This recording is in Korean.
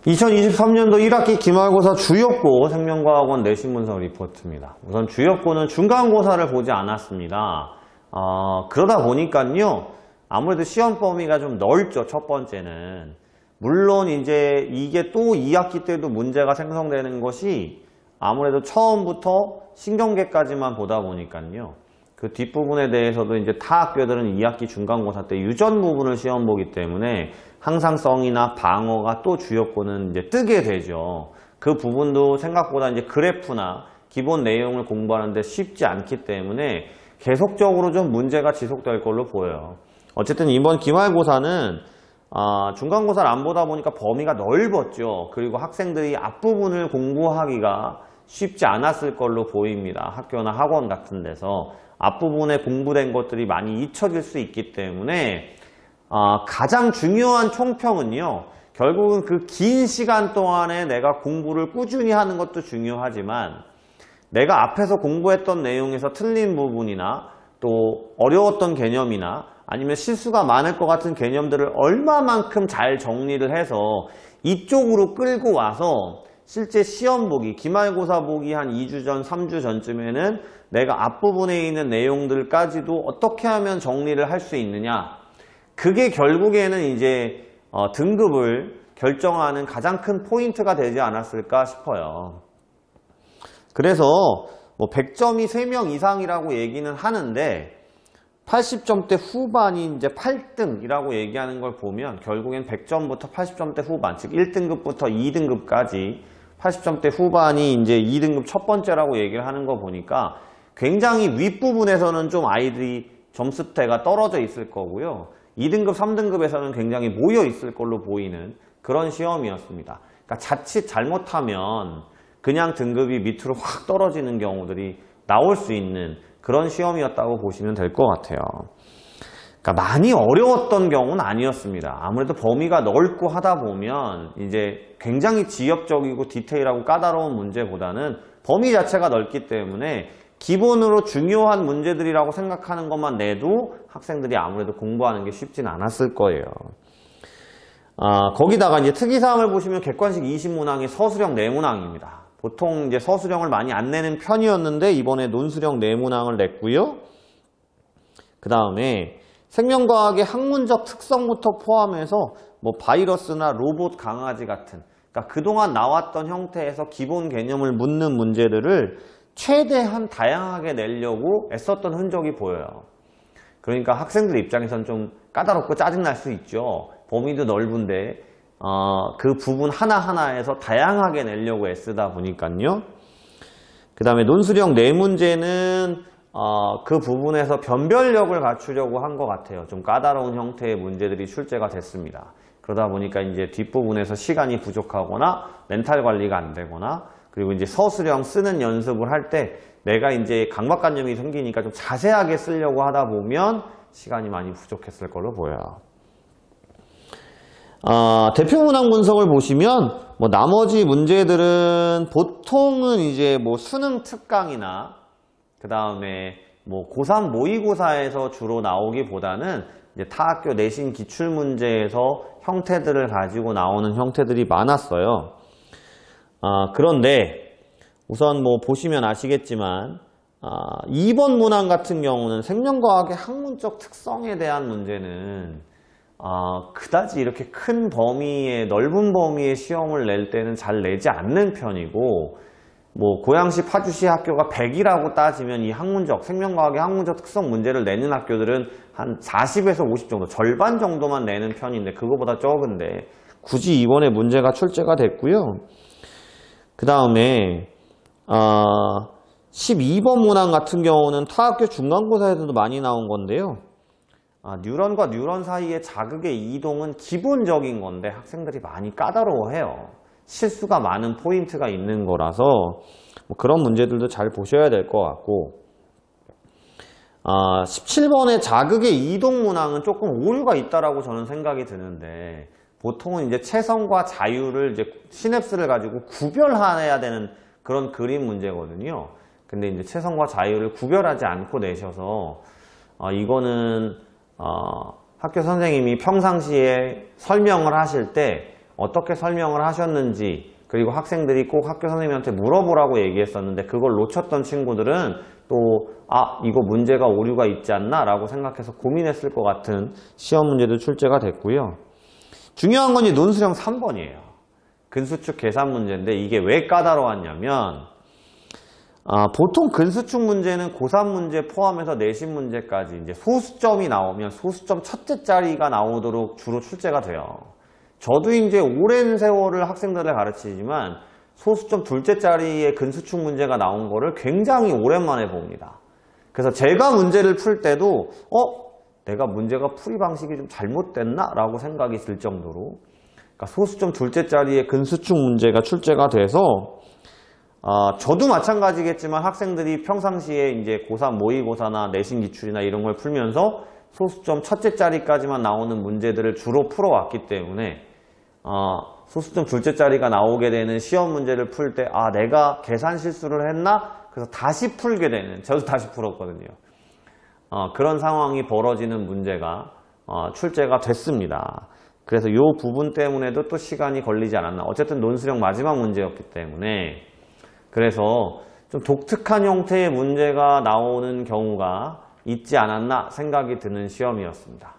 2023년도 1학기 기말고사 주요고 생명과학원 내신분석 리포트입니다. 우선 주요고는 중간고사를 보지 않았습니다. 그러다 보니까요, 아무래도 시험 범위가 좀 넓죠, 첫 번째는. 물론 이제 이게 또 2학기 때도 문제가 생성되는 것이 아무래도 처음부터 신경계까지만 보다 보니까요. 그 뒷부분에 대해서도 이제 타 학교들은 2학기 중간고사 때 유전 부분을 시험 보기 때문에 항상성이나 방어가 또 주요고는 이제 뜨게 되죠. 그 부분도 생각보다 이제 그래프나 기본 내용을 공부하는데 쉽지 않기 때문에 계속적으로 좀 문제가 지속될 걸로 보여요. 어쨌든 이번 기말고사는 중간고사를 안 보다 보니까 범위가 넓었죠. 그리고 학생들이 앞부분을 공부하기가 쉽지 않았을 걸로 보입니다. 학교나 학원 같은 데서 앞부분에 공부된 것들이 많이 잊혀질 수 있기 때문에 가장 중요한 총평은요, 결국은 그 긴 시간 동안에 내가 공부를 꾸준히 하는 것도 중요하지만 내가 앞에서 공부했던 내용에서 틀린 부분이나 또 어려웠던 개념이나 아니면 실수가 많을 것 같은 개념들을 얼마만큼 잘 정리를 해서 이쪽으로 끌고 와서 실제 시험 보기, 기말고사 보기 한 2주 전, 3주 전쯤에는 내가 앞부분에 있는 내용들까지도 어떻게 하면 정리를 할 수 있느냐, 그게 결국에는 이제 등급을 결정하는 가장 큰 포인트가 되지 않았을까 싶어요. 그래서 뭐 100점이 3명 이상이라고 얘기는 하는데 80점대 후반이 이제 8등이라고 얘기하는 걸 보면 결국엔 100점부터 80점대 후반, 즉 1등급부터 2등급까지 80점대 후반이 이제 2등급 첫 번째라고 얘기를 하는 거 보니까 굉장히 윗부분에서는 좀 아이들이 점수대가 떨어져 있을 거고요. 2등급, 3등급에서는 굉장히 모여 있을 걸로 보이는 그런 시험이었습니다. 그러니까 자칫 잘못하면 그냥 등급이 밑으로 확 떨어지는 경우들이 나올 수 있는 그런 시험이었다고 보시면 될 것 같아요. 그러니까 많이 어려웠던 경우는 아니었습니다. 아무래도 범위가 넓고 하다 보면 이제 굉장히 지역적이고 디테일하고 까다로운 문제보다는 범위 자체가 넓기 때문에 기본으로 중요한 문제들이라고 생각하는 것만 내도 학생들이 아무래도 공부하는 게 쉽진 않았을 거예요. 거기다가 이제 특이사항을 보시면 객관식 20문항이 서술형 4문항입니다. 보통 이제 서술형을 많이 안 내는 편이었는데 이번에 논술형 4문항을 냈고요. 그 다음에 생명과학의 학문적 특성부터 포함해서 뭐 바이러스나 로봇, 강아지 같은, 그러니까 그동안 나왔던 형태에서 기본 개념을 묻는 문제들을 최대한 다양하게 내려고 애썼던 흔적이 보여요. 그러니까 학생들 입장에선 좀 까다롭고 짜증날 수 있죠. 범위도 넓은데 그 부분 하나하나에서 다양하게 내려고 애쓰다 보니까요. 그 다음에 논술형 4문제는 그 부분에서 변별력을 갖추려고 한 것 같아요. 좀 까다로운 형태의 문제들이 출제가 됐습니다. 그러다 보니까 이제 뒷부분에서 시간이 부족하거나 멘탈 관리가 안 되거나 그리고 이제 서술형 쓰는 연습을 할 때 내가 이제 강박관념이 생기니까 좀 자세하게 쓰려고 하다 보면 시간이 많이 부족했을 걸로 보여요. 대표 문항 분석을 보시면 뭐 나머지 문제들은 보통은 이제 뭐 수능 특강이나 그 다음에 뭐 고3 모의고사에서 주로 나오기보다는 이제 타 학교 내신 기출문제에서 형태들을 가지고 나오는 형태들이 많았어요. 그런데 우선 뭐 보시면 아시겠지만 2번 문항 같은 경우는 생명과학의 학문적 특성에 대한 문제는 그다지 이렇게 큰 범위의 넓은 범위의 시험을 낼 때는 잘 내지 않는 편이고, 뭐 고양시, 파주시 학교가 100이라고 따지면 이 학문적, 생명과학의 학문적 특성 문제를 내는 학교들은 한 40에서 50 정도, 절반 정도만 내는 편인데 그거보다 적은데 굳이 이번에 문제가 출제가 됐고요. 그 다음에 12번 문항 같은 경우는 타학교 중간고사에서도 많이 나온 건데요. 뉴런과 뉴런 사이의 자극의 이동은 기본적인 건데 학생들이 많이 까다로워해요. 실수가 많은 포인트가 있는 거라서 뭐 그런 문제들도 잘 보셔야 될 것 같고, 17번의 자극의 이동 문항은 조금 오류가 있다라고 저는 생각이 드는데, 보통은 이제 체성과 자유를 이제 시냅스를 가지고 구별해야 되는 그런 그림 문제거든요. 근데 이제 체성과 자유를 구별하지 않고 내셔서 이거는 학교 선생님이 평상시에 설명을 하실 때 어떻게 설명을 하셨는지, 그리고 학생들이 꼭 학교 선생님한테 물어보라고 얘기했었는데 그걸 놓쳤던 친구들은 또 이거 문제가 오류가 있지 않나 라고 생각해서 고민했을 것 같은 시험 문제도 출제가 됐고요. 중요한 건 이 논술형 3번이에요. 근수축 계산 문제인데 이게 왜 까다로웠냐면 보통 근수축 문제는 고3 문제 포함해서 내신 문제까지 이제 소수점이 나오면 소수점 첫째 자리가 나오도록 주로 출제가 돼요. 저도 이제 오랜 세월을 학생들을 가르치지만 소수점 둘째 자리의 근수축 문제가 나온 거를 굉장히 오랜만에 봅니다. 그래서 제가 문제를 풀 때도 내가 문제가 풀이 방식이 좀 잘못됐나? 라고 생각이 들 정도로 그러니까 소수점 둘째 자리의 근수축 문제가 출제가 돼서 저도 마찬가지겠지만 학생들이 평상시에 이제 고3 모의고사나 내신 기출이나 이런 걸 풀면서 소수점 첫째 자리까지만 나오는 문제들을 주로 풀어왔기 때문에 소수점 둘째 자리가 나오게 되는 시험 문제를 풀 때 내가 계산 실수를 했나? 그래서 다시 풀게 되는, 저도 다시 풀었거든요. 그런 상황이 벌어지는 문제가 출제가 됐습니다. 그래서 이 부분 때문에도 또 시간이 걸리지 않았나. 어쨌든 논술형 마지막 문제였기 때문에 그래서 좀 독특한 형태의 문제가 나오는 경우가 있지 않았나 생각이 드는 시험이었습니다.